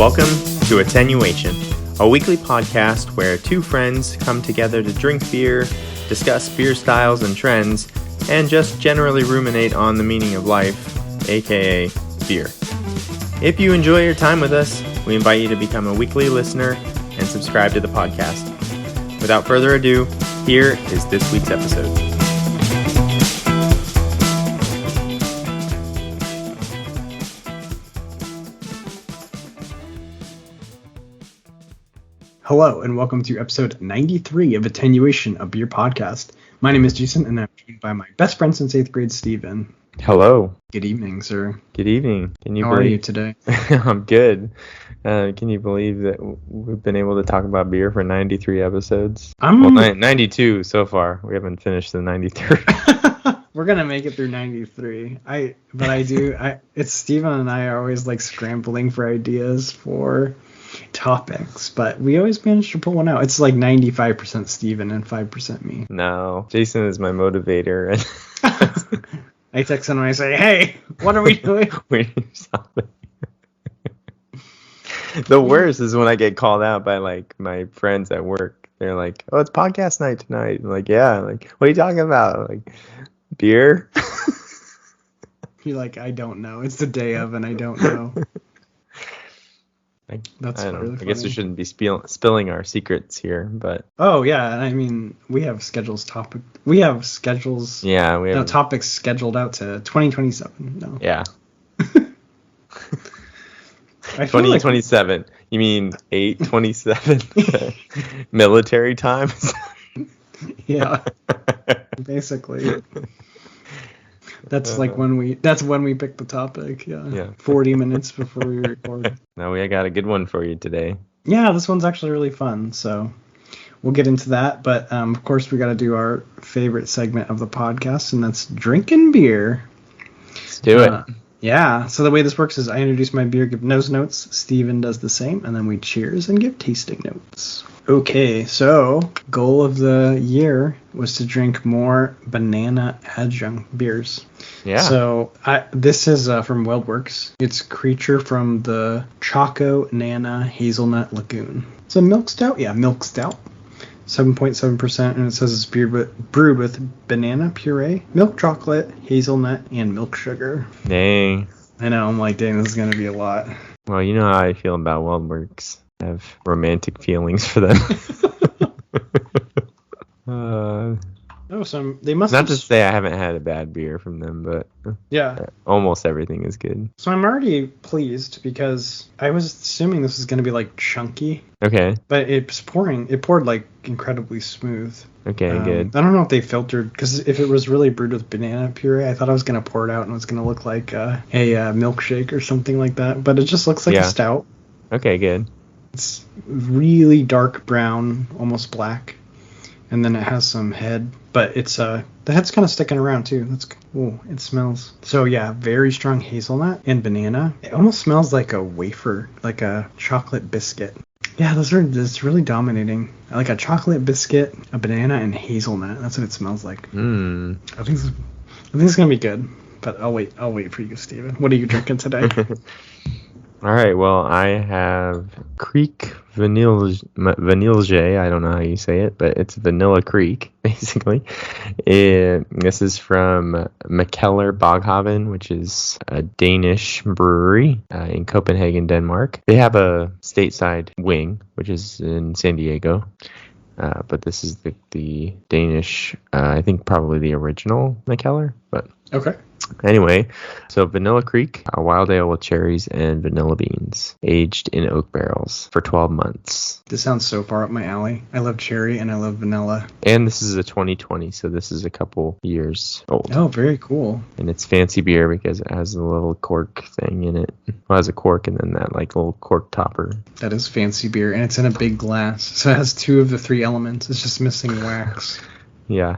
Welcome to Attenuation, a weekly podcast where two friends come together to drink beer, discuss beer styles and trends, and just generally ruminate on the meaning of life, aka beer. If you enjoy your time with us, we invite you to become a weekly listener and subscribe to the podcast. Without further ado, here is this week's episode. Hello, and welcome to episode 93 of Attenuation, a beer podcast. My name is Jason, and I'm joined by my best friend since 8th grade, Steven. Hello. Good evening, sir. Good evening. How are you today? I'm good. Can you believe that we've been able to talk about beer for 93 episodes? 92 so far. We haven't finished the 93. We're gonna make it through 93. It's Steven and I are always like scrambling for ideas for topics, but we always manage to pull one out. It's like 95% Steven and 5% me. No, Jason is my motivator. I text him and I say, hey, what are we doing? We need something. The worst is when I get called out by like my friends at work. They're like, oh, it's podcast night tonight. I'm like, yeah. Like, what are you talking about? Like, beer? You're like, I don't know. It's the day of and I don't know. I guess we shouldn't be spilling our secrets here, but oh yeah, I mean we have schedules. Yeah, we have topics scheduled out to 2027. No. Yeah. 2027. Like... You mean 8/27 military time? Yeah. Basically. That's like when we pick the topic. Yeah. 40 minutes before we record. No, we got a good one for you today. Yeah, this one's actually really fun. So we'll get into that. But of course, we got to do our favorite segment of the podcast, and that's drinking beer. Let's do it. Yeah. So the way this works is I introduce my beer, give nose notes. Steven does the same, and then we cheers and give tasting notes. Okay, so goal of the year was to drink more banana adjunct beers. Yeah. So this is from Weldwerks. It's Creature from the Choco-Nana Hazelnut Lagoon. It's a milk stout. Yeah, milk stout. 7.7%, and it says it's brewed with banana puree, milk chocolate, hazelnut, and milk sugar. Dang. I know. I'm like, dang, this is gonna be a lot. Well, you know how I feel about Weldwerks. I have romantic feelings for them. They must. Not to say I haven't had a bad beer from them, but yeah, almost everything is good. So I'm already pleased because I was assuming this was gonna be like chunky. Okay. But it poured like incredibly smooth. Okay, good. I don't know if they filtered, because if it was really brewed with banana puree, I thought I was gonna pour it out and it was gonna look like a milkshake or something like that. But it just looks like a stout. Okay, good. It's really dark brown, almost black, and then it has some head, but it's the head's kind of sticking around too. It smells. So yeah, very strong hazelnut and banana. It almost smells like a wafer, like a chocolate biscuit. Yeah, that's really dominating. Like a chocolate biscuit, a banana, and hazelnut. That's what it smells like. I think it's gonna be good, but I'll wait for you, Steven. What are you drinking today? All right, well, I have Kriek Vanilje. I don't know how you say it, but it's Vanilla Kriek, basically. This is from Mikkeller Baghaven, which is a Danish brewery in Copenhagen, Denmark. They have a stateside wing, which is in San Diego. But this is the Danish, I think probably the original Mikkeller. But okay. Anyway, so Vanilla Kriek, a wild ale with cherries and vanilla beans, aged in oak barrels for 12 months. This sounds so far up my alley. I love cherry and I love vanilla. And this is a 2020, so this is a couple years old. Oh, very cool. And it's fancy beer because it has a little cork thing in it. Well, it has a cork and then that like little cork topper. That is fancy beer, and it's in a big glass. So it has 2 of the 3 elements. It's just missing wax. Yeah.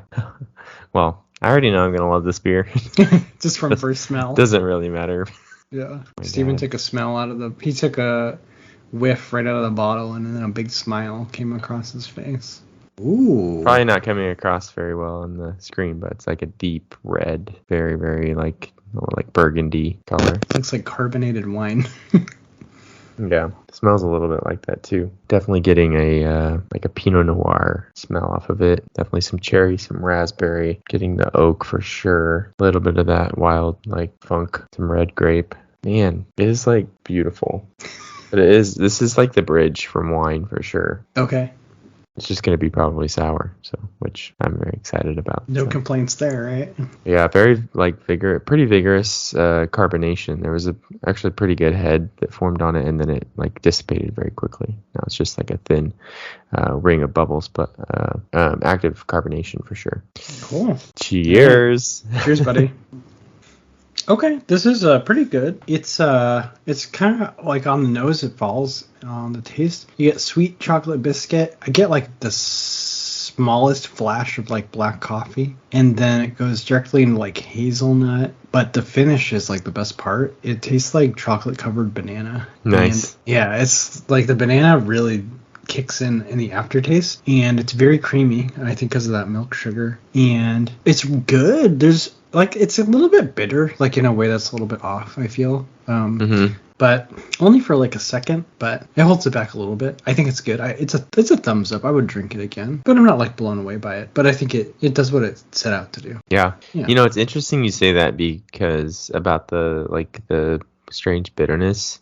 Well, I already know I'm going to love this beer. Just from first smell. Doesn't really matter. Yeah. Steven took a whiff right out of the bottle, and then a big smile came across his face. Ooh. Probably not coming across very well on the screen, but it's like a deep red, very, very like burgundy color. Looks like carbonated wine. Yeah, it smells a little bit like that too. Definitely getting a like a Pinot Noir smell off of it. Definitely some cherry, some raspberry. Getting the oak for sure. A little bit of that wild like funk, some red grape. Man, it is like beautiful. But this is like the bridge from wine for sure. Okay. It's just going to be probably sour, so which I'm very excited about. No so. complaints there, right? Yeah, very like pretty vigorous carbonation. There was actually pretty good head that formed on it, and then it like dissipated very quickly. Now it's just like a thin ring of bubbles, but active carbonation for sure. Cool. Cheers. Yeah. Cheers, buddy. Okay, this is pretty good. It's kind of like on the nose it falls. On the taste, you get sweet chocolate biscuit. I get like the smallest flash of like black coffee, and then it goes directly into like hazelnut. But the finish is like the best part. It tastes like chocolate covered banana. Nice. And, yeah, it's like the banana really kicks in the aftertaste, and it's very creamy. I think because of that milk sugar, and it's good. There's like it's a little bit bitter, like in a way that's a little bit off, I feel. But only for like a second, but it holds it back a little bit. I think it's good. It's a thumbs up. I would drink it again, but I'm not like blown away by it. But I think it does what it set out to do. Yeah. You know, it's interesting you say that because about the strange bitterness.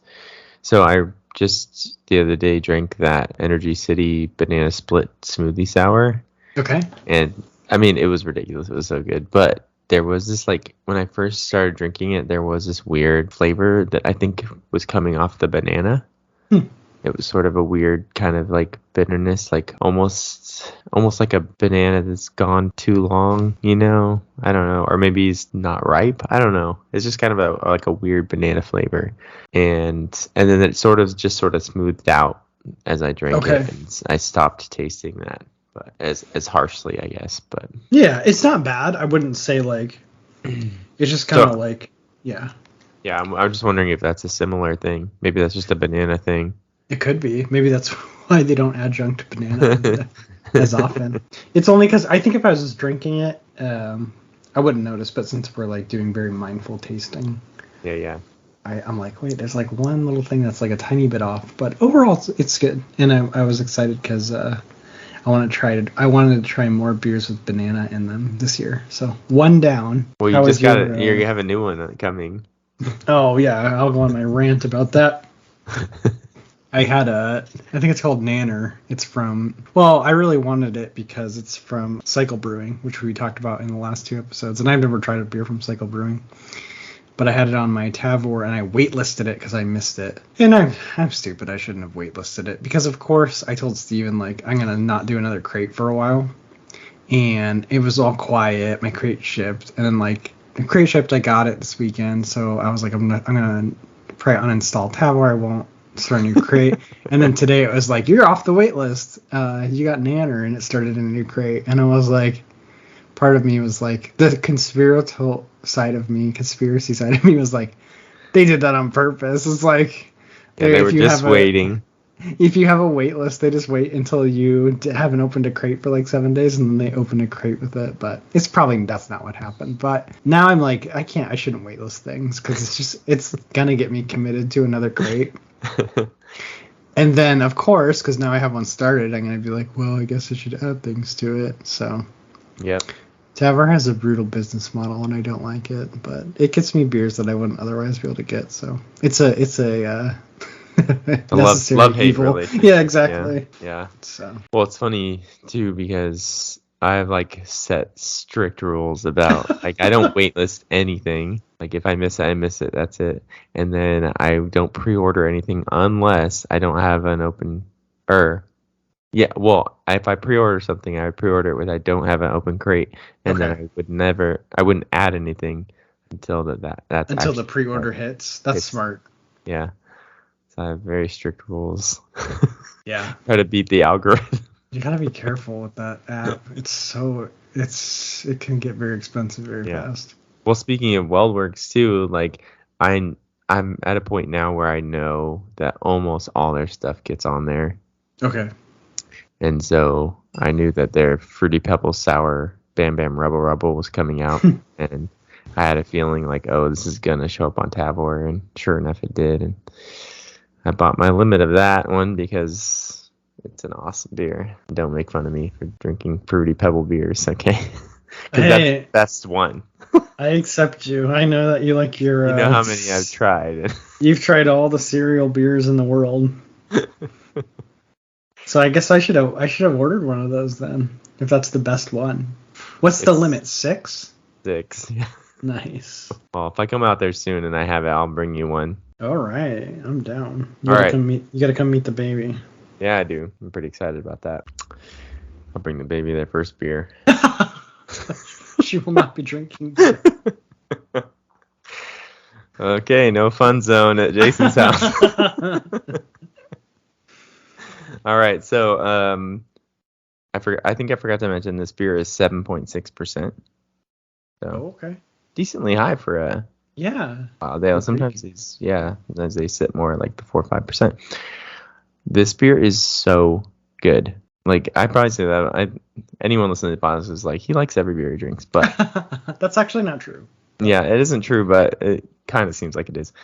So I just the other day drank that Energy City banana split smoothie sour. Okay. And I mean, it was ridiculous. It was so good, but there was this like when I first started drinking it, there was this weird flavor that I think was coming off the banana. It was sort of a weird kind of like bitterness, like almost like a banana that's gone too long, you know? I don't know, or maybe it's not ripe. I don't know. It's just kind of like a weird banana flavor, and then it sort of smoothed out as I drank it, and I stopped tasting that. But as harshly, I guess. But yeah, it's not bad. I wouldn't say like it's just kind of like yeah. Yeah, I'm just wondering if that's a similar thing. Maybe that's just a banana thing. It could be. Maybe that's why they don't adjunct banana as often. It's only because I think if I was just drinking it, I wouldn't notice. But since we're like doing very mindful tasting, yeah. I'm like, wait, there's like one little thing that's like a tiny bit off. But overall, it's good. And I was excited because I wanted to try more beers with banana in them this year. So one down. Well, you just got it. You have a new one coming. Oh yeah, I'll go on my rant about that. I think it's called Nanner. It's from, well, I really wanted it because it's from Cycle Brewing, which we talked about in the last 2 episodes. And I've never tried a beer from Cycle Brewing. But I had it on my Tavor and I waitlisted it because I missed it. And I'm stupid. I shouldn't have waitlisted it because, of course, I told Steven, like, I'm going to not do another crate for a while. And it was all quiet. My crate shipped. And then, like, the crate shipped, I got it this weekend. So I was like, I'm going to probably uninstall Tavor. I won't start a new crate. And then today it was like, you're off the wait list. You got Nanner. And it started in a new crate. And I was like, part of me was like, the conspiracy side of me was like, they did that on purpose. It's like, they were just waiting. If you have a wait list, they just wait until you haven't opened a crate for like 7 days and then they open a crate with it. But that's not what happened. But now I'm like, I shouldn't wait list things because it's gonna get me committed to another crate. And then of course, because now I have one started, I'm gonna be like, well, I guess I should add things to it. So yep. Tavor has a brutal business model and I don't like it, but it gets me beers that I wouldn't otherwise be able to get. So it's a love-hate, really. Yeah, exactly. Yeah. So well, it's funny too because I have like set strict rules about like I don't waitlist anything. Like if I miss it, I miss it. That's it. And then I don't pre-order anything unless I don't have an open yeah, well, if I pre-order something, I would pre-order it with I don't have an open crate, and then I wouldn't add anything until until the pre-order hits. That's smart. Yeah, so I have very strict rules. Yeah, try to beat the algorithm. You gotta be careful with that app. It can get very expensive very fast. Well, speaking of Weldwerks too, like I'm at a point now where I know that almost all their stuff gets on there. Okay. And so I knew that their Fruity Pebbles Sour Bam Bam Rubble Rubble was coming out. And I had a feeling like, oh, this is going to show up on Tavor. And sure enough, it did. And I bought my limit of that one because it's an awesome beer. Don't make fun of me for drinking Fruity Pebble beers, okay? Because that's the best one. I accept you. I know that you like your... You know how many I've tried. You've tried all the cereal beers in the world. So I guess I should have ordered one of those then, if that's the best one. What's the limit? 6? 6, yeah. Nice. Well, if I come out there soon and I have it, I'll bring you one. All right, I'm down. You All right. You gotta come meet the baby. Yeah, I do. I'm pretty excited about that. I'll bring the baby their first beer. She will not be drinking. Okay, no fun zone at Jason's house. All right, so I think I forgot to mention this beer is 7.6%. So okay. Decently high for a wild ale. Sometimes sometimes they sit more like the 4 or 5%. This beer is so good. Like, I probably say that anyone listening to the podcast is like, he likes every beer he drinks, but that's actually not true. Yeah, it isn't true, but it kind of seems like it is.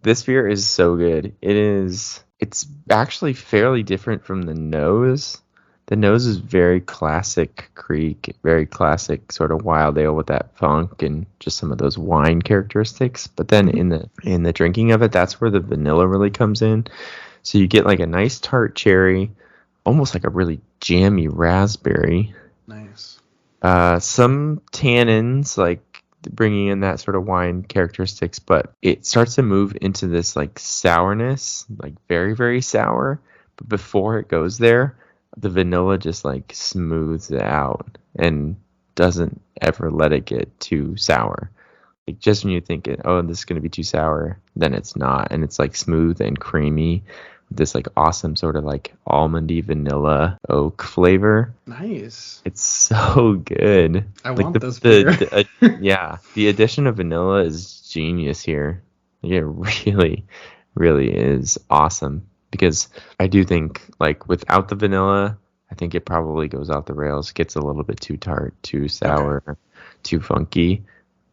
This beer is so good. It's actually fairly different from the nose. The nose is very classic Kriek, very classic sort of wild ale with that funk and just some of those wine characteristics. But then in the drinking of it, that's where the vanilla really comes in. So you get like a nice tart cherry, almost like a really jammy raspberry. Nice. Some tannins, like bringing in that sort of wine characteristics, but it starts to move into this like sourness, like very, very sour. But before it goes there, the vanilla just like smooths it out and doesn't ever let it get too sour. Like just when you think this is going to be too sour, then it's not. And it's like smooth and creamy. This like awesome sort of like almondy vanilla oak flavor. Nice. It's so good. I want this beer. The addition of vanilla is genius here. It really, really is awesome. Because I do think, like, without the vanilla, I think it probably goes off the rails. Gets a little bit too tart, too sour, too funky.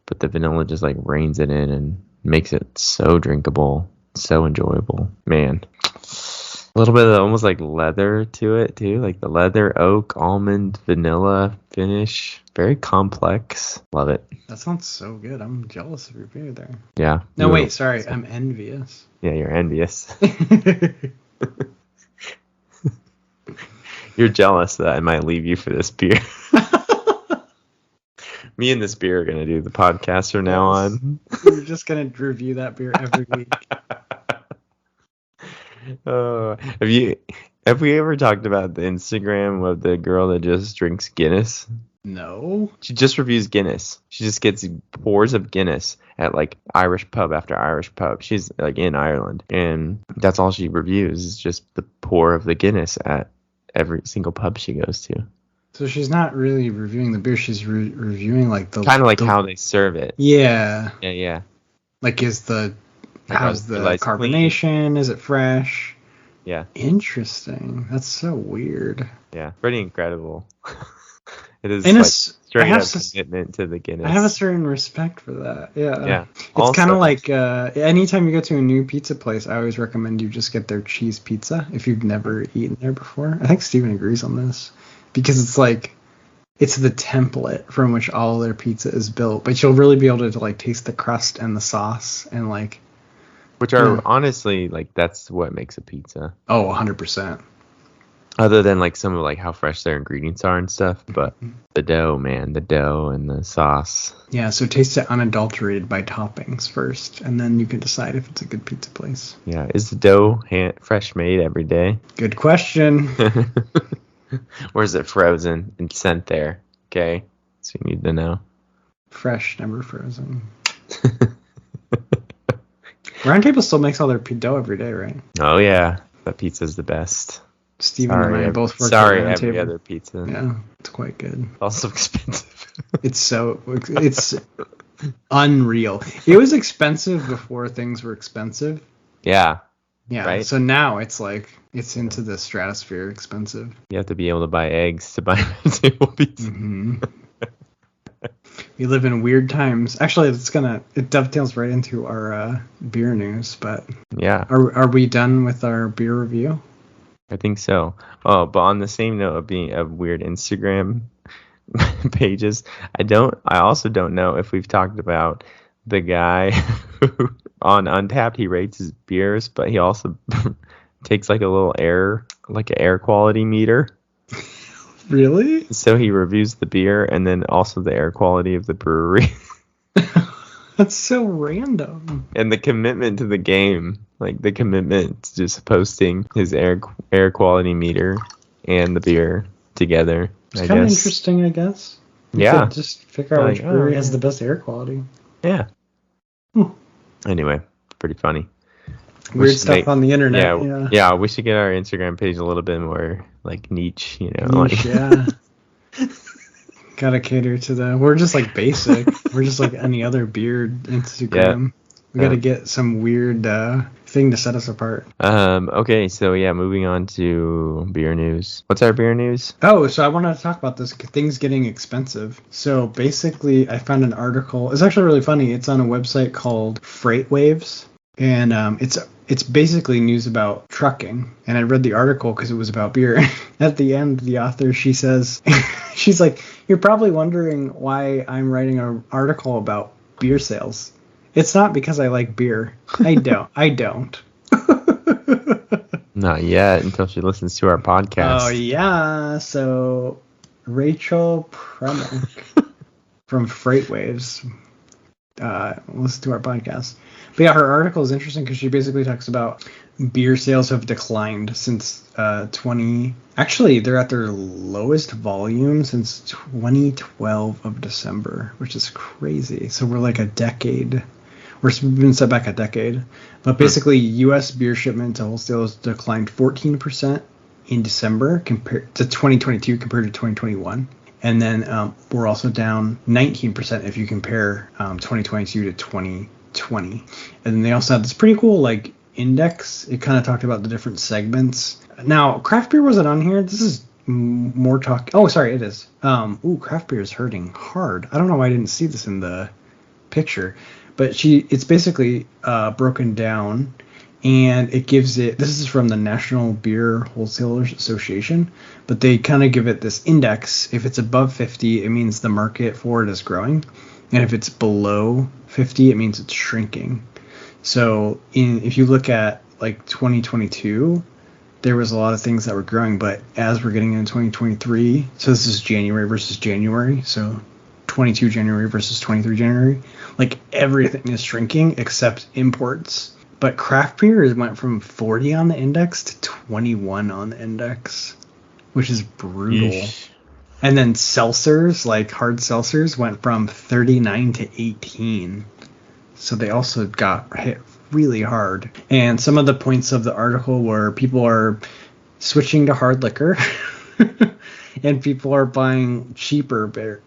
But the vanilla just, like, reins it in and makes it so drinkable, so enjoyable. Man. A little bit of almost, like, leather to it, too. Like, the leather, oak, almond, vanilla finish. Very complex. Love it. That sounds so good. I'm jealous of your beer there. Yeah. No, wait, sorry. I'm envious. Yeah, you're envious. You're jealous that I might leave you for this beer. Me and this beer are going to do the podcast from now on. We're just going to review that beer every week. Have we ever talked about the Instagram of the girl that just drinks Guinness? No. She just reviews Guinness. She just gets pours of Guinness at like Irish pub after Irish pub. She's like in Ireland, and that's all she reviews is just the pour of the Guinness at every single pub she goes to. So she's not really reviewing the beer. She's reviewing like the kind of like how they serve it. Yeah. Yeah. Like how's the carbonation? Clean? Is it fresh? Yeah. Interesting. That's so weird. Yeah, pretty incredible. It is and like straight up commitment to the Guinness. I have a certain respect for that. Yeah. Yeah. It's kind of like anytime you go to a new pizza place, I always recommend you just get their cheese pizza if you've never eaten there before. I think Steven agrees on this because it's like it's the template from which all their pizza is built, but you'll really be able to like taste the crust and the sauce and like which are honestly like that's what makes a pizza. Oh, 100%. Other than like some of like how fresh their ingredients are and stuff, but the dough and the sauce. Yeah, so taste it unadulterated by toppings first, and then you can decide if it's a good pizza place. Yeah, is the dough fresh made every day? Good question. Or is it frozen and sent there? Okay, so you need to know. Fresh, never frozen. Roundtable still makes all their dough every day, right? Oh yeah, that pizza's the best. Steven and I both work at Roundtable. Every other pizza. Yeah, it's quite good. Also expensive. It's unreal. It was expensive before things were expensive. Yeah. Yeah. Right? So now it's like it's into the stratosphere expensive. You have to be able to buy eggs to buy Roundtable pizza. Mm-hmm. We live in weird times. Actually, it dovetails right into our beer news. But Yeah, are we done with our beer review? I think so. Oh, but on the same note of weird Instagram pages, I also don't know if we've talked about the guy who on Untappd, he rates his beers, but he also takes like an air quality meter. Really? So he reviews the beer and then also the air quality of the brewery. That's so random. And the commitment to the game, like the commitment to just posting his air quality meter and the beer together. It's kind of interesting, I guess. Yeah. Just figure out which brewery has the best air quality. Yeah. Anyway, pretty funny. Weird stuff on the internet. Yeah. We should get our Instagram page a little bit more like niche, Yeah. Gotta cater to we're just like basic. We're just like any other beer Instagram. Yeah. We gotta get some weird thing to set us apart. Okay, so moving on to beer news. What's our beer news? Oh, so I wanted to talk about this. Things getting expensive. So basically, I found an article. It's actually really funny. It's on a website called Freight Waves, and it's basically news about trucking. And I read the article because it was about beer. At the end, the author, she says, she's like, "You're probably wondering why I'm writing an article about beer sales. It's not because I like beer. I don't. Not yet, until she listens to our podcast. Oh, yeah. So Rachel Premick from Freight Waves listen to our podcast. But yeah, her article is interesting because she basically talks about beer sales have declined since Actually, they're at their lowest volume since 2012 of December, which is crazy. So we're like a decade. We've been set back a decade. But basically, U.S. beer shipment to wholesalers declined 14% in December compared to 2022 compared to 2021. And then we're also down 19% if you compare 2022 to 2020. And then they also had this pretty cool like index. It kind of talked about the different segments. Now, craft beer wasn't on here. This is more talk. Oh, sorry, it is. Craft beer is hurting hard. I don't know why I didn't see this in the picture. But it's basically broken down, and it gives it. This is from the National Beer Wholesalers Association, but they kind of give it this index. If it's above 50, it means the market for it is growing, and if it's below 50, it means it's shrinking. So if you look at like 2022, there was a lot of things that were growing, but as we're getting into 2023, so this is January versus January, so 22 January versus 23 January, like everything is shrinking except imports. But craft beer went from 40 on the index to 21 on the index, which is brutal. Yeesh. And then seltzers, like hard seltzers, went from 39 to 18. So they also got hit really hard. And some of the points of the article were people are switching to hard liquor. And people are buying cheaper beer.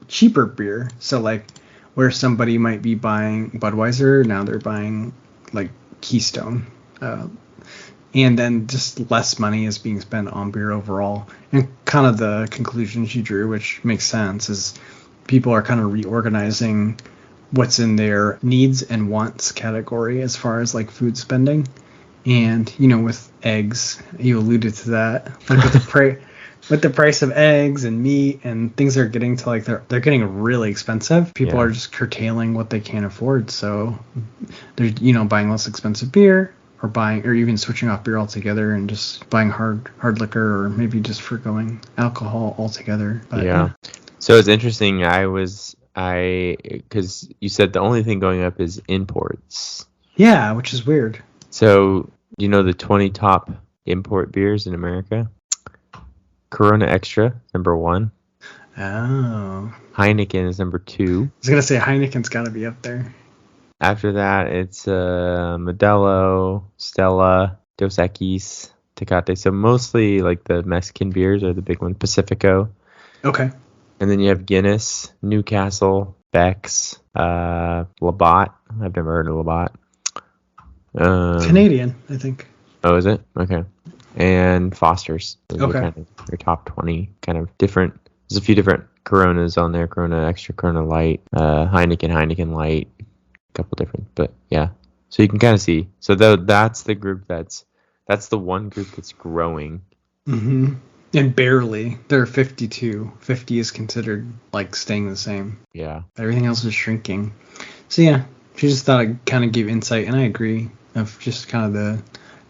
So like where somebody might be buying Budweiser, now they're buying like Keystone. And then just less money is being spent on beer overall. And kind of the conclusion she drew, which makes sense, is people are kind of reorganizing what's in their needs and wants category as far as like food spending. And, with eggs, you alluded to that. Like with the price of eggs and meat and things are getting to like they're getting really expensive. People are just curtailing what they can't afford, so they're buying less expensive beer or even switching off beer altogether and just buying hard liquor or maybe just forgoing alcohol altogether. But, so it's interesting. Because you said the only thing going up is imports. Yeah, which is weird. So the 20 top import beers in America. Corona Extra, number 1. Oh. Heineken is number 2. I was going to say Heineken's got to be up there. After that, it's Modelo, Stella, Dos Equis, Tecate. So mostly like the Mexican beers are the big one. Pacifico. Okay. And then you have Guinness, Newcastle, Beck's, Labatt. I've never heard of Labatt. Canadian, I think. Oh, is it? Okay. And Foster's. Okay. Kind of your top 20 kind of different There's a few different Coronas on there. Corona Extra, Corona Light, Heineken Light, a couple different. But yeah, so you can kind of see. So that's the group that's the one group that's growing. Mm-hmm. And barely. There are 52. 50 is considered like staying the same. Yeah. Everything else is shrinking. So yeah, she just thought I'd kind of give insight, and I agree, of just kind of the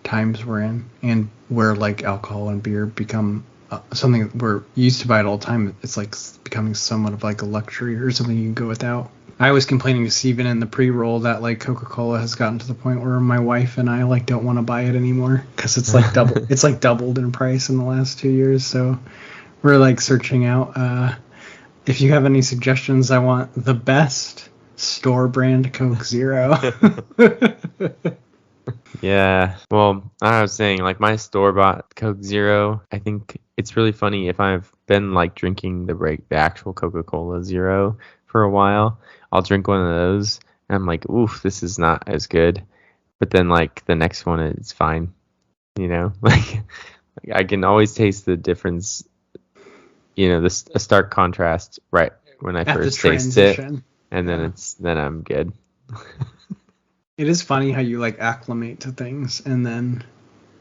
times we're in and where like alcohol and beer become something we're used to buy it all the time. It's like becoming somewhat of like a luxury or something you can go without. I was complaining to Steven in the pre-roll that like Coca-Cola has gotten to the point where my wife and I like don't want to buy it anymore because it's like doubled in price in the last 2 years. So we're like searching out. If you have any suggestions, I want the best store brand Coke Zero. Yeah. Well, I was saying, like, my store-bought Coke Zero, I think it's really funny if I've been, like, drinking the actual Coca-Cola Zero for a while, I'll drink one of those, and I'm like, oof, this is not as good. But then, like, the next one is fine, you know? Like, I can always taste the difference, you know, a stark contrast right when I first taste it, and then I'm good. It is funny how you like acclimate to things, and then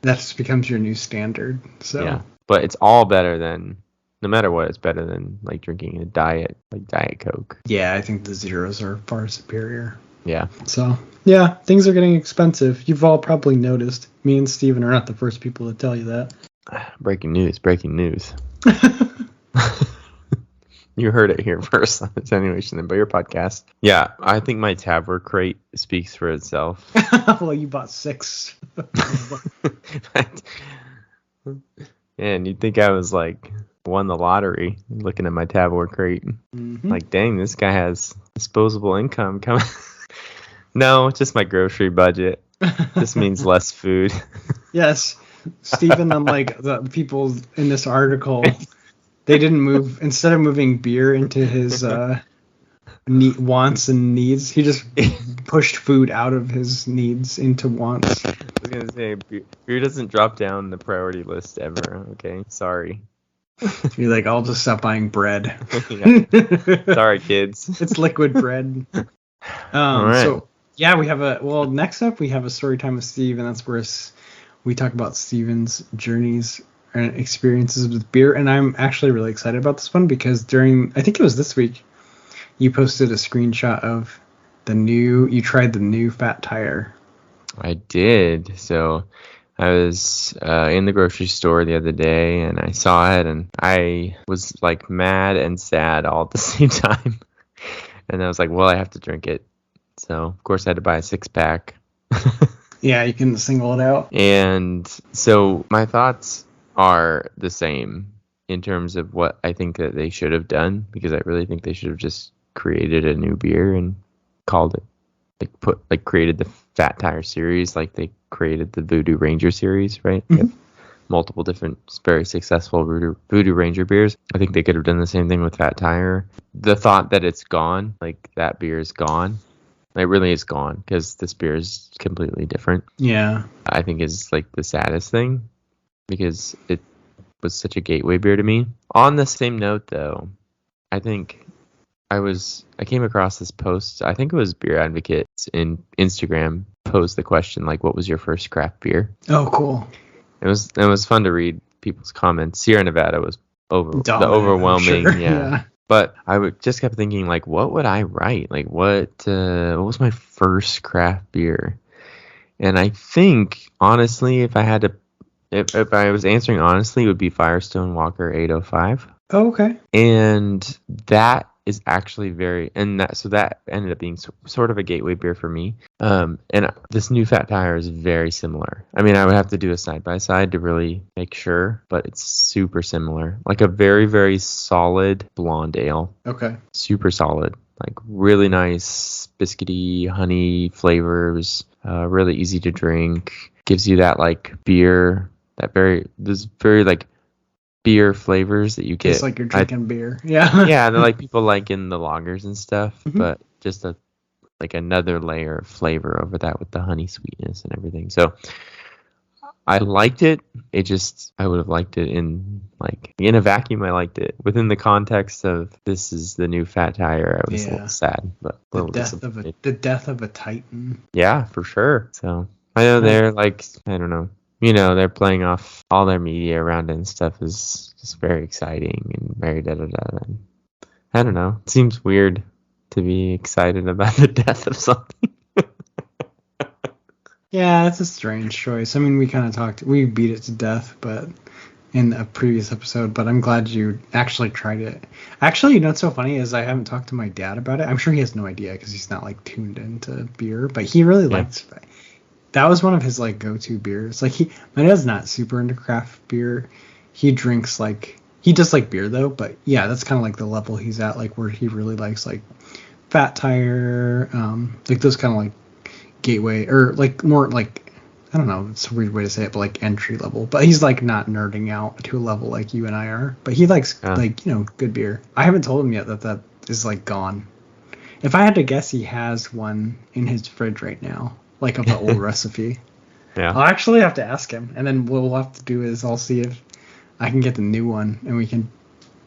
that just becomes your new standard. So yeah, but it's all better than, no matter what, it's better than like drinking a Diet Coke. Yeah, I think the zeros are far superior. Yeah. So yeah, things are getting expensive. You've all probably noticed. Me and Steven are not the first people to tell you that. Breaking news. You heard it here first on the Attenuation and Beer podcast. Yeah, I think my Tavor crate speaks for itself. Well, you bought 6. And you'd think I was like won the lottery looking at my Tavor crate. Mm-hmm. Like, dang, this guy has disposable income coming. No, it's just my grocery budget. This means less food. Yes. Steven, unlike the people in this article, they didn't move, instead of moving beer into his wants and needs, he just pushed food out of his needs into wants. I was going to say, beer doesn't drop down the priority list ever, okay? Sorry. You're like, I'll just stop buying bread. Sorry, kids. It's liquid bread. All right. So, yeah, next up we have a story time with Steve, and that's where we talk about Steven's journeys and experiences with beer. And I'm actually really excited about this one because I think it was this week, you posted a screenshot of you tried the new Fat Tire. I did. So I was in the grocery store the other day and I saw it and I was like mad and sad all at the same time. And I was like, well, I have to drink it. So of course I had to buy a 6-pack. Yeah, you can single it out. And so my thoughts are the same in terms of what I think that they should have done, because I really think they should have just created a new beer and called it, created the Fat Tire series, like they created the Voodoo Ranger series, right? Mm-hmm. Multiple different very successful Voodoo Ranger beers. I think they could have done the same thing with Fat Tire. The thought that it's gone, like that beer is gone, it really is gone, because this beer is completely different. Yeah. I think is like the saddest thing, because it was such a gateway beer to me. On the same note, though, I think I came across this post. I think it was Beer Advocates in Instagram posed the question, like, what was your first craft beer? Oh, cool. It was fun to read people's comments. Sierra Nevada was the overwhelming, sure. Yeah. But I just kept thinking, like, what would I write? Like, what was my first craft beer? And I think, honestly, if I was answering honestly, it would be Firestone Walker 805. Oh, okay. And that is actually that ended up being sort of a gateway beer for me. And this new Fat Tire is very similar. I mean, I would have to do a side by side to really make sure, but it's super similar. Like a very, very solid blonde ale. Okay. Super solid. Like really nice biscuity, honey flavors. Really easy to drink. Gives you that like beer, this very like beer flavors that you get. It's like you're drinking beer. Yeah. Yeah, they're like people like in the lagers and stuff, mm-hmm. But just another layer of flavor over that with the honey sweetness and everything. So I liked it. I would have liked it in a vacuum. I liked it within the context of this is the new fat tire. I was a little sad, but a little disappointed. The death of a titan. Yeah, for sure. So I know they're like, I don't know, they're playing off all their media around it and stuff is just very exciting and very da-da-da. And I don't know. It seems weird to be excited about the death of something. Yeah, it's a strange choice. I mean, we beat it to death, but in a previous episode, but I'm glad you actually tried it. Actually, what's so funny is I haven't talked to my dad about it. I'm sure he has no idea because he's not like tuned into beer, but he really likes it. That was one of his like go-to beers. Like my dad's not super into craft beer. He drinks he does like beer though, but yeah, that's kind of like the level he's at, like where he really likes like Fat Tire, like those kind of like gateway or like more like, I don't know, it's a weird way to say it, but like entry level. But he's like not nerding out to a level like you and I are. But he likes good beer. I haven't told him yet that is like gone. If I had to guess, he has one in his fridge right now, like of the old recipe. Yeah. I'll actually have to ask him, and then what we'll have to do is I'll see if I can get the new one, and we can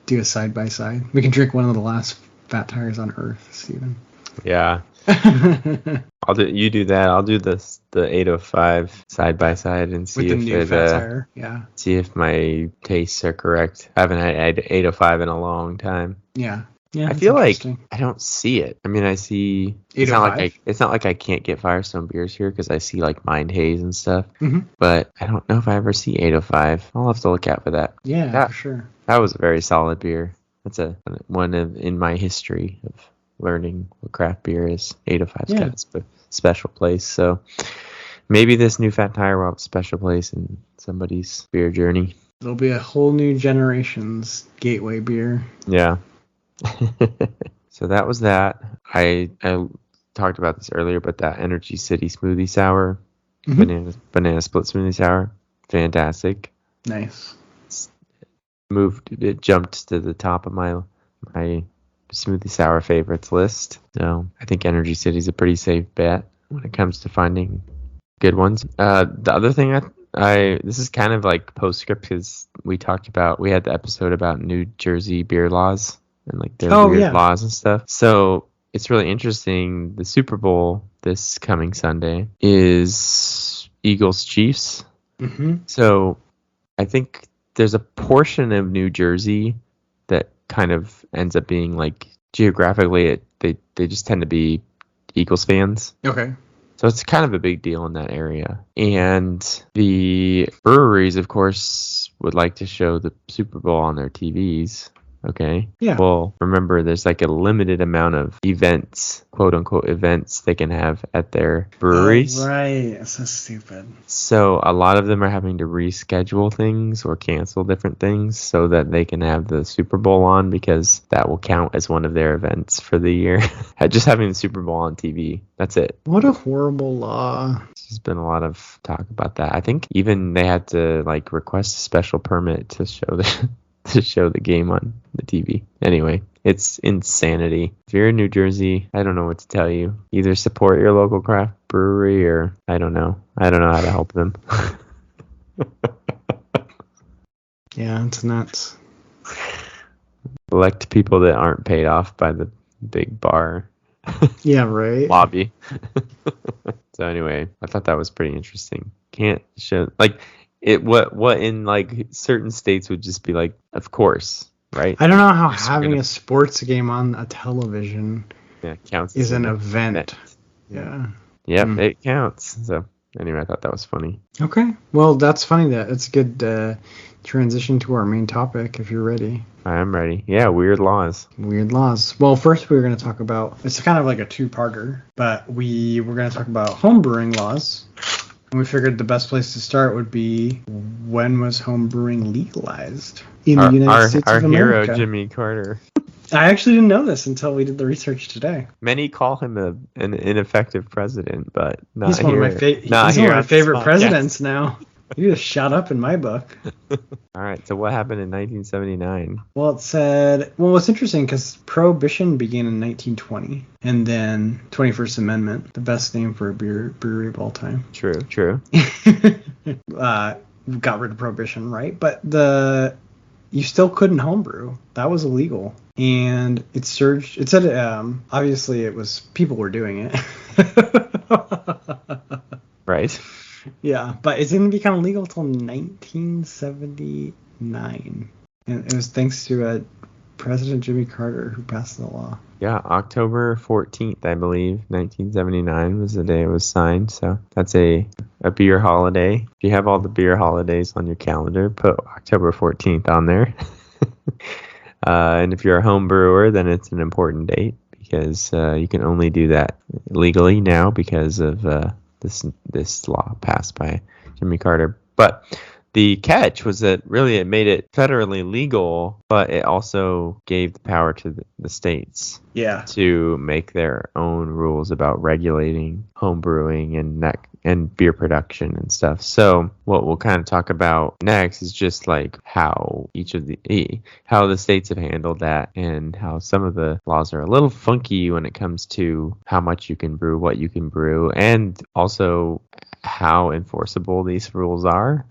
do a side by side. We can drink one of the last Fat Tires on Earth, Steven. Yeah. You do that. I'll do the 805 side by side and see with the new Fat Tire. Yeah. See if my tastes are correct. I haven't had 805 in a long time. Yeah. Yeah. I feel like I don't see it. I mean, I see. It's not like I can't get Firestone beers here because I see like Mind Haze and stuff. Mm-hmm. But I don't know if I ever see 805. I'll have to look out for that. Yeah, for sure. That was a very solid beer. That's one in my history of learning what craft beer is. 805's got a special place. So maybe this new Fat Tire will have a special place in somebody's beer journey. It'll be a whole new generation's gateway beer. Yeah. So that was that. I talked about this earlier, but that Energy City smoothie sour, banana split smoothie sour, fantastic. Nice. It jumped to the top of my smoothie sour favorites list. So I think Energy City is a pretty safe bet when it comes to finding good ones. The other thing this is kind of like postscript because we had the episode about New Jersey beer laws and like their weird laws and stuff. So it's really interesting. The Super Bowl this coming Sunday is Eagles Chiefs. Mm-hmm. So I think there's a portion of New Jersey that kind of ends up being like geographically they just tend to be Eagles fans. Okay. So it's kind of a big deal in that area. And the breweries, of course, would like to show the Super Bowl on their TVs. Okay. Yeah. Well, remember, there's like a limited amount of events, quote unquote events, they can have at their breweries. Oh, right. That's so stupid. So a lot of them are having to reschedule things or cancel different things so that they can have the Super Bowl on because that will count as one of their events for the year. Just having the Super Bowl on TV. That's it. What a horrible law. There's been a lot of talk about that. I think even they had to like request a special permit to show the game on the TV. Anyway, it's insanity. If you're in New Jersey, I don't know what to tell you. Either support your local craft brewery or I don't know how to help them. Yeah, it's nuts. Elect people that aren't paid off by the big bar. Yeah, right. Lobby. So anyway, I thought that was pretty interesting. Can't show like it what in like certain states would just be like, of course, right? I don't know how having a sports game on a television counts is an event. Yeah. Yep, it counts. So anyway, I thought that was funny. Okay. Well, that's funny. It's a good transition to our main topic if you're ready. I am ready. Yeah, weird laws. Weird laws. Well, first we were going to talk about, it's kind of like a two-parter, but we were going to talk about homebrewing laws. And we figured the best place to start would be, when was homebrewing legalized in the United States of America? Our hero, Jimmy Carter. I actually didn't know this until we did the research today. Many call him an ineffective president, but not he's one here. He's one of my favorite presidents now. You just shot up in my book. All right. So what happened in 1979? Well, it's interesting because Prohibition began in 1920, and then 21st Amendment, the best name for a brewery of all time. True. got rid of prohibition, right? But you still couldn't homebrew. That was illegal. And it surged. It said, obviously it was, people were doing it. Right. Yeah, but it didn't become legal until 1979. And it was thanks to President Jimmy Carter who passed the law. Yeah, October 14th, I believe, 1979 was the day it was signed. So that's a beer holiday. If you have all the beer holidays on your calendar, put October 14th on there. And if you're a home brewer, then it's an important date because you can only do that legally now because of this law passed by Jimmy Carter. But the catch was that really it made it federally legal, but it also gave the power to the states to make their own rules about regulating home brewing and beer production and stuff. So what we'll kind of talk about next is just like how how the states have handled that and how some of the laws are a little funky when it comes to how much you can brew, what you can brew, and also how enforceable these rules are.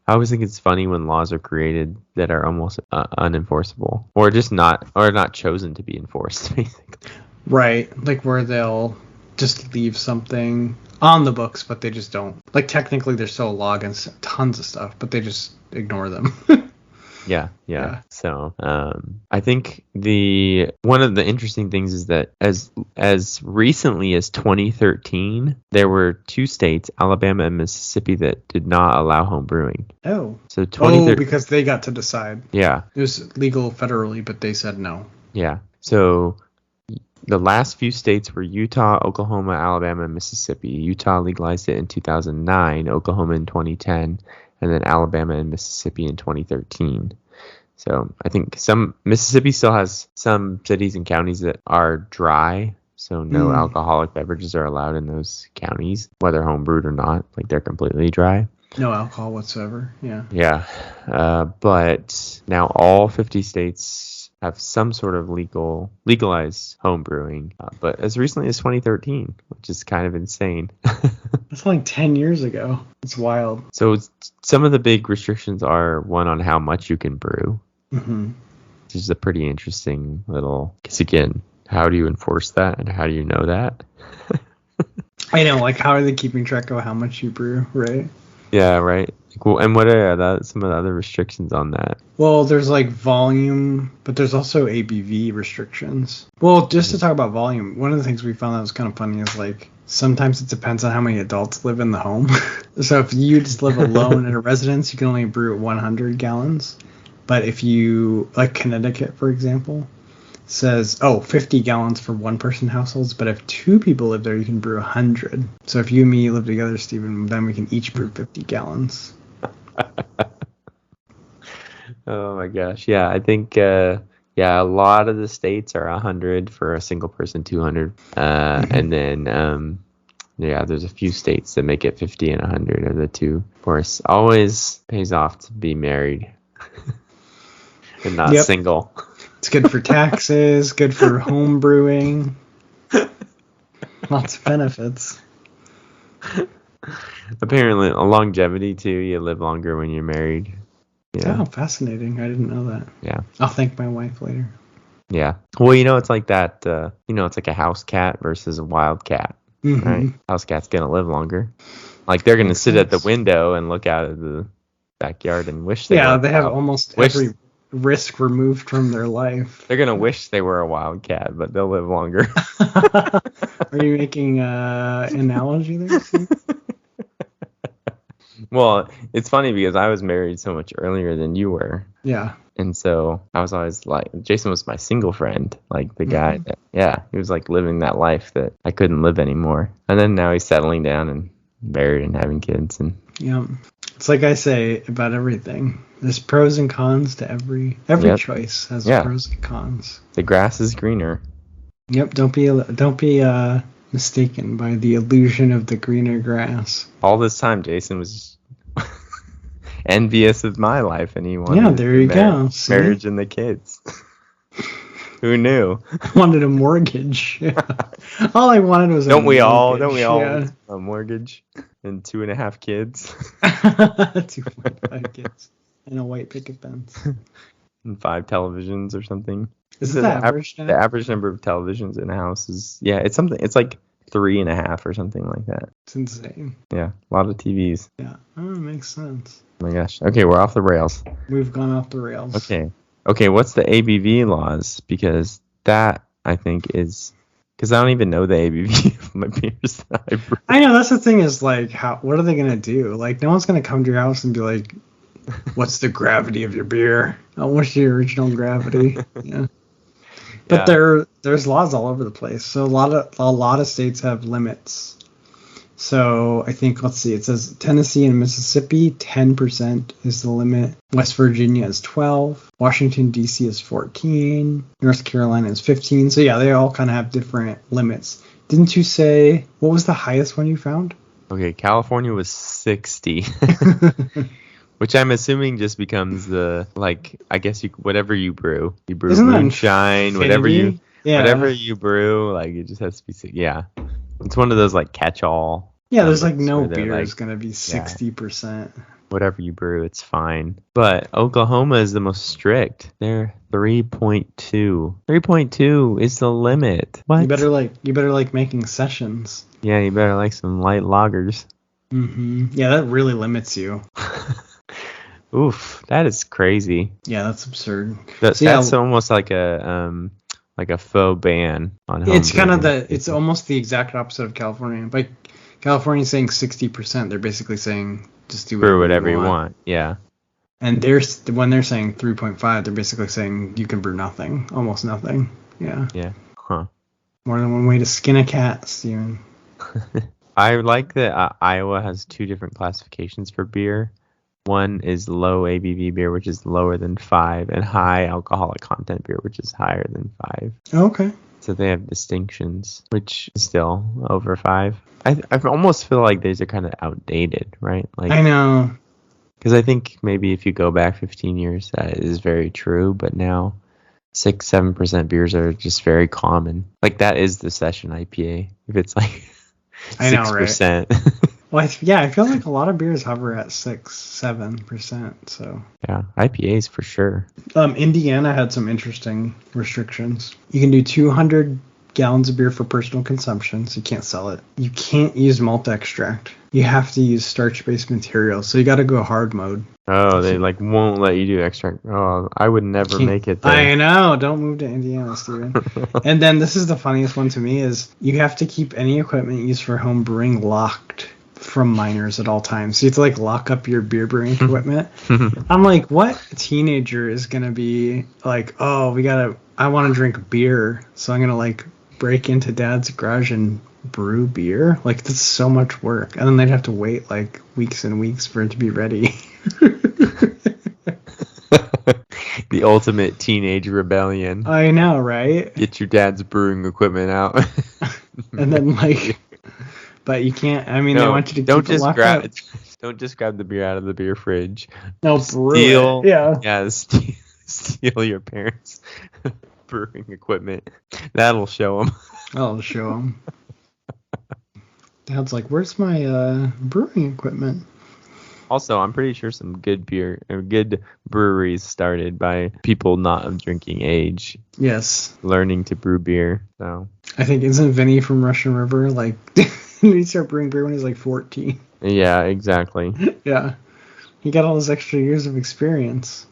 I always think it's funny when laws are created that are almost unenforceable or not chosen to be enforced, basically. Right, like where they'll just leave something on the books, but they just don't. Like technically they're still a law against tons of stuff, but they just ignore them. Yeah. So I think one of the interesting things is that as recently as 2013, there were two states, Alabama and Mississippi, that did not allow home brewing. Oh. So 2013. Because they got to decide. Yeah. It was legal federally, but they said no. Yeah. So the last few states were Utah, Oklahoma, Alabama, and Mississippi. Utah legalized it in 2009, Oklahoma in 2010, and then Alabama and Mississippi in 2013. So I think Mississippi still has some cities and counties that are dry, so no alcoholic beverages are allowed in those counties, whether homebrewed or not. Like they're completely dry. No alcohol whatsoever. Yeah. Yeah. But now all 50 states have some sort of legalized home brewing, but as recently as 2013, which is kind of insane. That's like 10 years ago. It's wild. So some of the big restrictions are one on how much you can brew, which is a pretty interesting little, because again, how do you enforce that and how do you know that? I know, like how are they keeping track of how much you brew, right? Yeah, right. Cool. And what are some of the other restrictions on that? Well, there's like volume, but there's also ABV restrictions. Well, just to talk about volume, one of the things we found that was kind of funny is like sometimes it depends on how many adults live in the home. So if you just live alone in a residence, you can only brew 100 gallons. But if you, like Connecticut, for example, says, 50 gallons for one person households, but if two people live there, you can brew 100. So if you and me live together, Stephen, then we can each brew 50 gallons. Oh my gosh. Yeah, I think a lot of the states are 100 for a single person, 200. And then there's a few states that make it 50 and 100 are the two. Of course, always pays off to be married and not single. It's good for taxes, good for home brewing. Lots of benefits. Apparently, longevity too. You live longer when you're married. Yeah. Oh, fascinating. I didn't know that. Yeah. I'll thank my wife later. Yeah. Well, it's like that, it's like a house cat versus a wild cat, right? House cat's going to live longer. Like they're going to sit at the window and look out of the backyard and wish they were they have almost every risk removed from their life. They're going to wish they were a wild cat, but they'll live longer. Are you making an analogy there, Steve? Well, it's funny because I was married so much earlier than you were. Yeah. And so I was always like, Jason was my single friend, like the guy that, he was like living that life that I couldn't live anymore. And then now he's settling down and married and having kids. And yeah, it's like I say about everything. There's pros and cons to every choice has pros and cons. The grass is greener. Yep. Don't be mistaken by the illusion of the greener grass. All this time, Jason was envious of my life, and he wanted there you go. Marriage and the kids. Who knew? I wanted a mortgage. All I wanted was Don't a we all? mortgage. Don't we all Yeah. want a mortgage and 2.5 kids 2.5 kids and a white picket fence. and 5 televisions or something? Is So it the average now? The average number of televisions in a house is it's something. It's like 3.5 or something like that. It's insane. Yeah, a lot of TVs. Yeah. Oh, makes sense. Oh my gosh. Okay, we're off the rails. We've gone off the rails. Okay. What's the ABV laws? Because that I think is because I don't even know the ABV of my beers that I brew. I know, that's the thing is like, what are they gonna do? Like, no one's gonna come to your house and be like, "What's the gravity of your beer? Oh, what's the original gravity?" Yeah. But there's laws all over the place. So a lot of states have limits. So I think, let's see, it says Tennessee and Mississippi, 10% is the limit. West Virginia is 12. Washington, D.C. is 14. North Carolina is 15. So yeah, they all kind of have different limits. Didn't you say, what was the highest one you found? Okay, California was 60. Which I'm assuming just becomes the, like, I guess whatever you brew. You brew Isn't that moonshine, infinity? whatever you brew, like, it just has to be, yeah. It's one of those, like, catch-all. Yeah, there's like no where they're beer like, is going to be 60%. Whatever you brew, it's fine. But Oklahoma is the most strict. They're 3.2. 3.2 is the limit. What? You better like making sessions. Yeah, you better like some light lagers. Mm-hmm. Yeah, that really limits you. Oof, that is crazy. Yeah, that's absurd. That's almost like a faux ban on home It's kind of brewing. it's almost the exact opposite of California. Like California's saying 60%, they're basically saying just do whatever you want. Yeah. And when they're saying 3.5, they're basically saying you can brew nothing, almost nothing. Yeah. Yeah. Huh. More than one way to skin a cat, Steven. I like that Iowa has 2 different classifications for beer. One is low ABV beer, which is lower than 5, and high alcoholic content beer, which is higher than 5. Okay. So they have distinctions, which is still over 5. I almost feel like these are kind of outdated, right? Like, I know. Because I think maybe if you go back 15 years, that is very true. But now 6-7% beers are just very common. Like, that is the session IPA. If it's like 6%. I know, right? Well, I feel like a lot of beers hover at 6-7%. So yeah, IPAs for sure. Indiana had some interesting restrictions. You can do 200 gallons of beer for personal consumption, so you can't sell it. You can't use malt extract. You have to use starch-based material, so you got to go hard mode. Oh, they like won't let you do extract. Oh, I would never make it there. I know. Don't move to Indiana, Steven. And then this is the funniest one to me is you have to keep any equipment used for home brewing locked from minors at all times. So you have to like lock up your beer brewing equipment. I'm like, what teenager is going to be like, oh, I want to drink beer, so I'm going to like break into dad's garage and brew beer? Like, that's so much work. And then they'd have to wait like weeks and weeks for it to be ready. The ultimate teenage rebellion. I know, right? Get your dad's brewing equipment out. And then like, but you can't. I mean, they want you to don't keep just it locked grab up. Don't just grab the beer out of the beer fridge. No, Steal. Yeah. Steal your parents' brewing equipment. That'll show them. I'll show them. Dad's like, where's my brewing equipment? Also, I'm pretty sure some good breweries started by people not of drinking age. Yes. Learning to brew beer. So I think, isn't Vinny from Russian River like he started brewing beer when he was like 14? Yeah, exactly. Yeah. He got all those extra years of experience.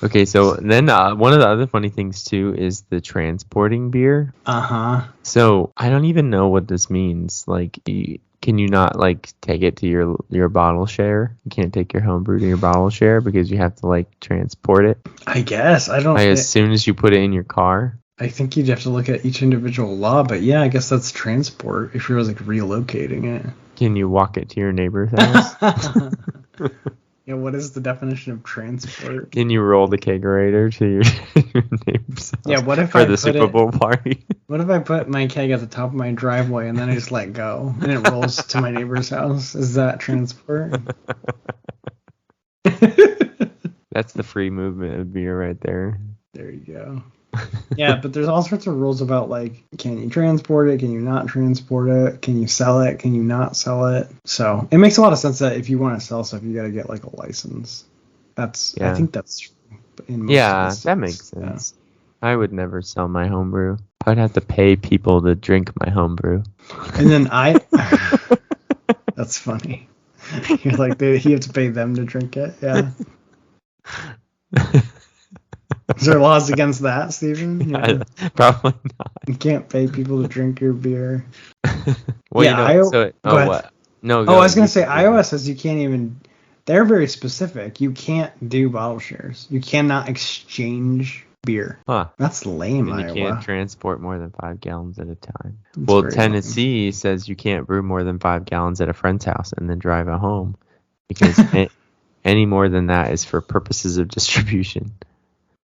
Okay, so then one of the other funny things too is the transporting beer. Uh-huh. So I don't even know what this means. Like, can you not like take it to your bottle share? You can't take your homebrew to your bottle share because you have to like transport it. I guess. I don't. Like, as soon as you put it in your car. I think you'd have to look at each individual law, but yeah, I guess that's transport if you're like relocating it. Can you walk it to your neighbor's house? Yeah, what is the definition of transport? Can you roll the kegerator to your neighbor's house? Yeah, what if for the Super Bowl party? What if I put my keg at the top of my driveway and then I just let go and it rolls to my neighbor's house? Is that transport? That's the free movement of beer right there. There you go. Yeah, but there's all sorts of rules about like, can you transport it? Can you not transport it? Can you sell it? Can you not sell it? So it makes a lot of sense that if you want to sell stuff, you got to get like a license. I think that's true in most of the Yeah, that makes states. Yeah. sense. I would never sell my homebrew. I'd have to pay people to drink my homebrew. And then that's funny. You're like, you have to pay them to drink it. Yeah. Is there laws against that, Stephen? Yeah. Probably not. You can't pay people to drink your beer. Well, Yeah, you know, go ahead. what? No, I was going to say, Iowa says you can't even, they're very specific. You can't do bottle shares. You cannot exchange beer. Huh. That's lame, And you Iowa. can't transport more than 5 gallons at a time. That's well, very Tennessee says you can't brew more than 5 gallons at a friend's house and then drive it home because any more than that is for purposes of distribution.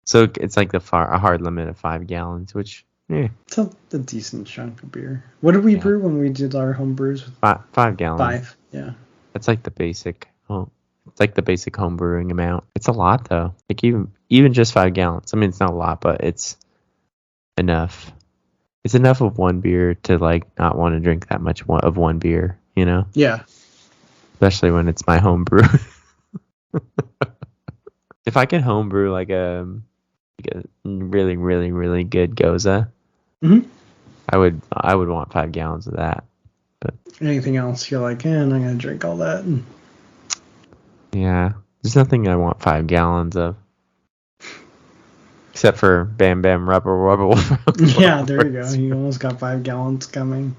So it's like a hard limit of 5 gallons, which, It's a decent chunk of beer. What did we brew when we did our home brews? 5 gallons. 5, yeah. That's like the basic. It's like the basic home brewing amount. It's a lot though. Like even just 5 gallons. I mean, it's not a lot, but it's enough. It's enough of one beer to like not want to drink that much of one beer. You know? Yeah. Especially when it's my home brew. If I could home brew like a really, really, really good Goza, I would want 5 gallons of that. But anything else, you're like, I'm not gonna drink all that. Yeah, there's nothing I want 5 gallons of, except for Bam Bam Rubble. Yeah, there you go. You almost got 5 gallons coming.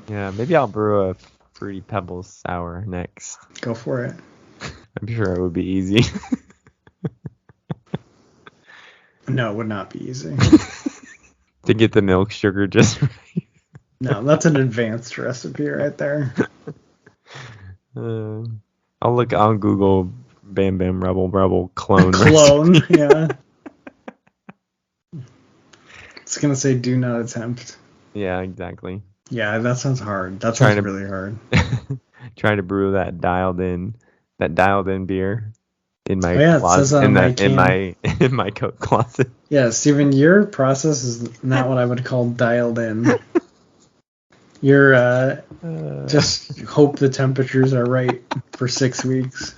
Yeah, maybe I'll brew a Fruity Pebbles sour next. Go for it. I'm sure it would be easy. No, it would not be easy. To get the milk sugar just right. No, that's an advanced recipe right there. I'll look on Google Bam Bam Rubble clone. Clone, yeah. It's going to say do not attempt. Yeah, exactly. Yeah, that sounds hard. That sounds really hard. Trying to brew that dialed in beer in my closet, in my coat closet. Yeah, Steven, your process is not what I would call dialed in. You're just hope the temperatures are right for 6 weeks.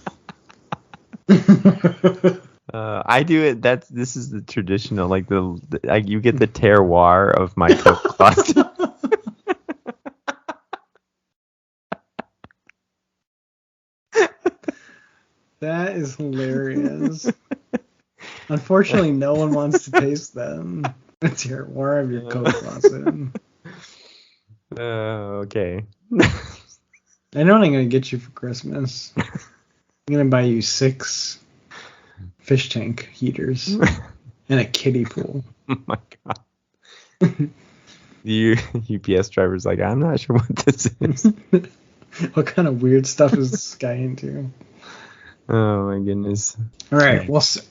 I do it. This is the traditional, like you get the terroir of my coat closet. That is hilarious. Unfortunately, no one wants to taste them. It's your war of your coat closet. Okay. I know what I'm going to get you for Christmas. I'm going to buy you 6 fish tank heaters and a kiddie pool. Oh my god. The UPS driver's like, I'm not sure what this is. What kind of weird stuff is this guy into? Oh my goodness. All right. Well, sorry,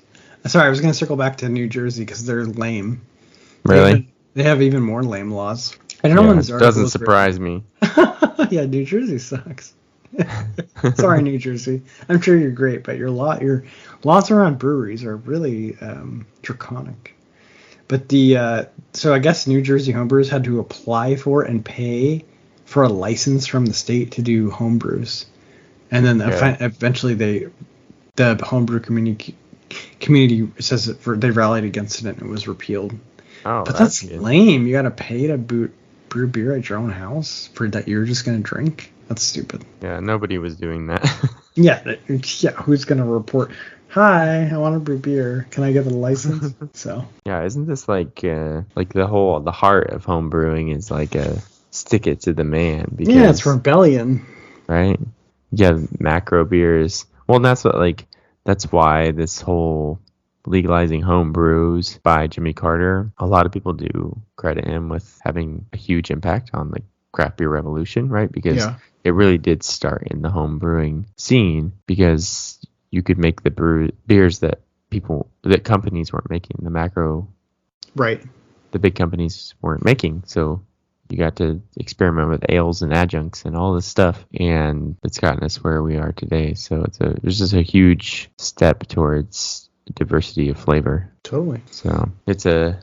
I was going to circle back to New Jersey because they're lame. Really? They have even more lame laws. I don't know when this article doesn't surprise me. Yeah, New Jersey sucks. Sorry, New Jersey. I'm sure you're great, but your laws around breweries are really draconic. But so I guess New Jersey homebrewers had to apply for and pay for a license from the state to do homebrews, and then eventually the homebrew community says they rallied against it and it was repealed. Oh, but that's lame. You got to pay to brew beer at your own house for that you're just gonna drink. That's stupid. Yeah, nobody was doing that. Yeah. Who's gonna report? Hi, I want to brew beer. Can I get a license? So. Yeah, isn't this like the heart of home brewing is like stick it to the man? Because, yeah, it's rebellion. Right. Yeah, macro beers. Well, that's why this whole legalizing home brews by Jimmy Carter, a lot of people do credit him with having a huge impact on the craft beer revolution, right? Because it really did start in the home brewing scene, because you could make the beers that companies weren't making, the macro, right? The big companies weren't making. So you got to experiment with ales and adjuncts and all this stuff, and it's gotten us where we are today. So there's just a huge step towards diversity of flavor. Totally. So it's a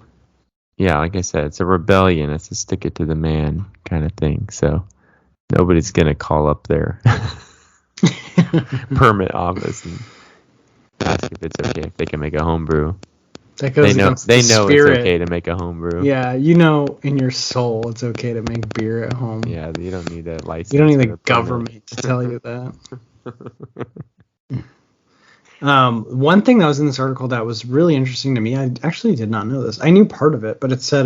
yeah, like I said, it's a rebellion. It's a stick it to the man kind of thing. So nobody's gonna call up their permit office and ask if it's okay if they can make a homebrew. That goes against they the know spirit. it's okay to make a homebrew. Yeah, you know in your soul it's okay to make beer at home. Yeah, you don't need a license. You don't need the government to tell you that. One thing that was in this article that was really interesting to me, I actually did not know this. I knew part of it, but it said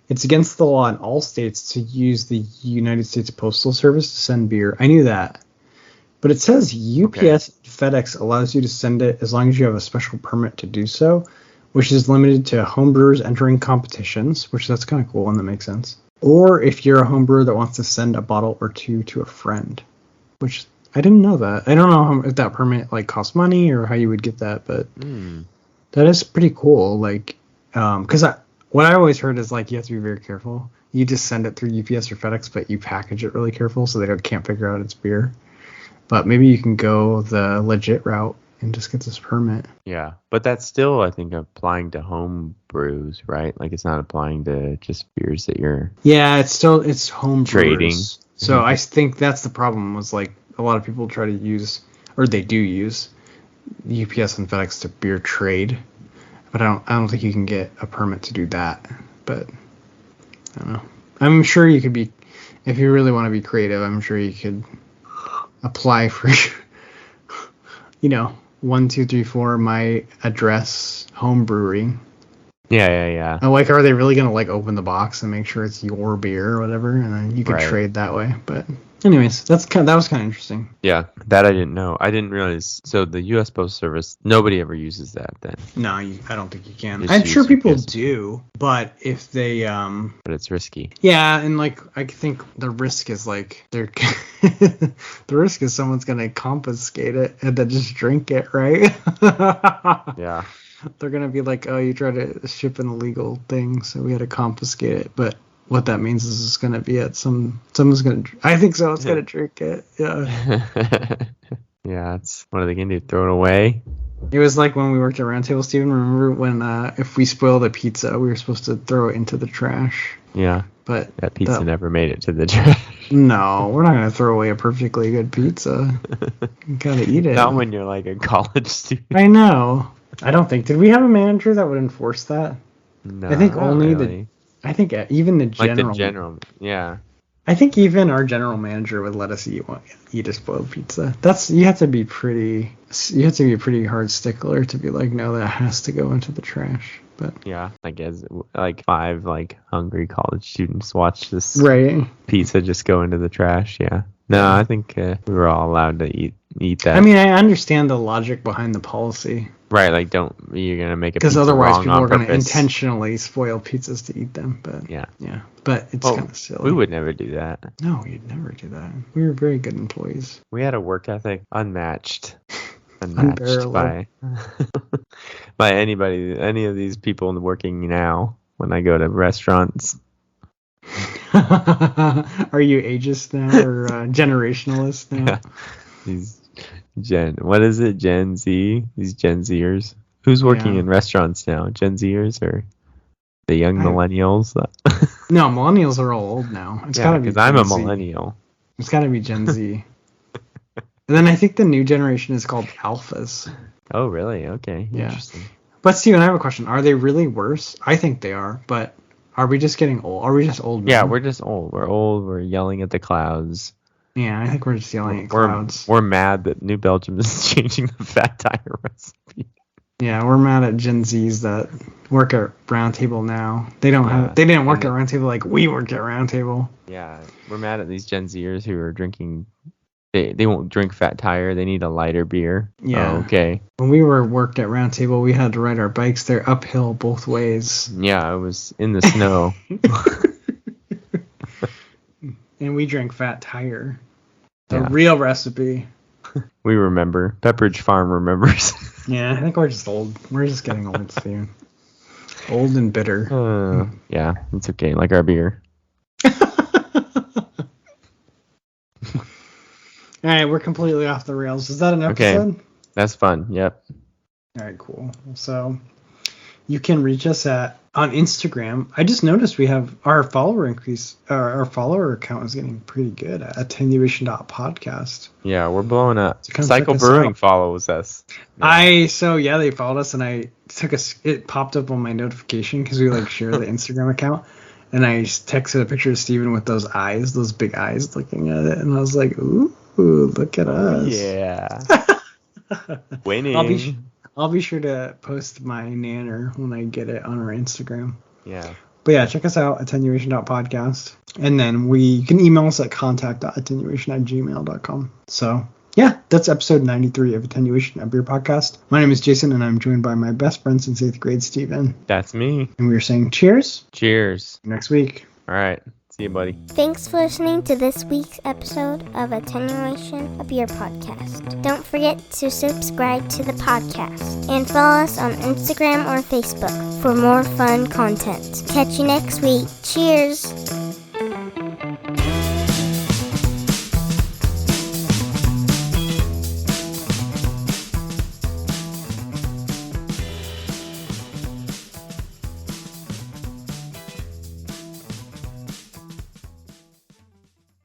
it's against the law in all states to use the United States Postal Service to send beer. I knew that. But it says UPS FedEx allows you to send it as long as you have a special permit to do so, which is limited to homebrewers entering competitions, which that's kind of cool and that makes sense. Or if you're a homebrewer that wants to send a bottle or two to a friend, which I didn't know that. I don't know if that permit like costs money or how you would get that, but that is pretty cool. Like, because what I always heard is like you have to be very careful. You just send it through UPS or FedEx, but you package it really careful so they can't figure out it's beer. But maybe you can go the legit route and just get this permit. Yeah, but that's still, I think, applying to home brews, right? Like it's not applying to just beers that you're... Yeah, it's home trading. Brewers. So I think that's the problem was like a lot of people try to use, or they do use, UPS and FedEx to beer trade. But I don't think you can get a permit to do that. But I don't know. I'm sure you could be, if you really want to be creative, I'm sure you could apply for, 1, 2, 3, 4, my address, home brewing. Yeah. I'm like, are they really gonna like open the box and make sure it's your beer or whatever, and then you could trade that way? But anyways, that was kind of interesting. Yeah, that I didn't know. I didn't realize. So the U.S. Postal Service, nobody ever uses that then. No, I don't think you can. I'm sure people do, but if they but it's risky. Yeah, and like I think the risk is like the risk is someone's gonna confiscate it and then just drink it, right? Yeah. They're going to be like, oh, you tried to ship an illegal thing, so we had to confiscate it. But what that means is it's going to be at someone's going to, I think someone's going to drink it. Yeah. Yeah, what are they going to do? Throw it away? It was like when we worked at Roundtable, Steven. Remember when if we spoiled a pizza, we were supposed to throw it into the trash? Yeah. But that pizza never made it to the trash. No, we're not going to throw away a perfectly good pizza. You got to eat it. Not when you're like a college student. I know. I don't think. Did we have a manager that would enforce that? No. I think only really. I think even the general. Like the general, yeah. I think even our general manager would let us eat a spoiled pizza. You have to be pretty hard stickler to be like, no, that has to go into the trash. But yeah, I guess like 5 like hungry college students watch this pizza just go into the trash. Yeah. No, I think we were all allowed to eat that. I mean, I understand the logic behind the policy. Right, like you're gonna make a pizza because otherwise wrong people are going to intentionally spoil pizzas to eat them. But yeah, but it's kind of silly. We would never do that. No, we'd never do that. We were very good employees. We had a work ethic unmatched by by any of these people working now. When I go to restaurants. Are you ageist now or generationalist now? Yeah. What is it? Gen Z? These Gen Zers? Who's working in restaurants now? Gen Zers or the young millennials? No, millennials are all old now. It's gotta be because I'm a millennial. It's gotta be Gen Z. And then I think the new generation is called alphas. Oh, really? Okay. Yeah. Interesting. But Steven, I have a question. Are they really worse? I think they are, but are we just getting old? Are we just old men? Yeah, we're just old. We're old. We're yelling at the clouds. Yeah, I think we're just yelling at clouds. We're mad that New Belgium is changing the fat tire recipe. Yeah, we're mad at Gen Zs that work at Roundtable now. They didn't work at Roundtable like we worked at Roundtable. Yeah, we're mad at these Gen Zers who are drinking. They won't drink fat tire. They need a lighter beer. Yeah. Oh, okay. When we worked at Roundtable, we had to ride our bikes there uphill both ways. Yeah, it was in the snow. And we drank fat tire. The real recipe. We remember. Pepperidge Farm remembers. Yeah, I think we're just old. We're just getting old, Steven. Old and bitter. Yeah, it's okay. Like our beer. All right, we're completely off the rails. Is that an episode? Okay, that's fun. Yep. All right, cool. So, you can reach us on Instagram. I just noticed we have our follower increase. Our follower count is getting pretty good at attenuation.podcast. Yeah, we're blowing up. So come Cycle check us Brewing out. follows us. They followed us, and it popped up on my notification because we share the Instagram account, and I texted a picture of Steven with those big eyes looking at it, and I was like, ooh, look at us. Yeah. Winning. I'll be sure to post my nanner when I get it on our Instagram. Yeah. But yeah, check us out, attenuation.podcast. And then you can email us at contact.attenuation@gmail.com. So yeah, that's episode 93 of Attenuation, a beer podcast. My name is Jason, and I'm joined by my best friend since 8th grade, Steven. That's me. And we are saying cheers. Cheers. Next week. All right. See you, buddy. Thanks for listening to this week's episode of Attenuation, a beer podcast. Don't forget to subscribe to the podcast and follow us on Instagram or Facebook for more fun content. Catch you next week. Cheers!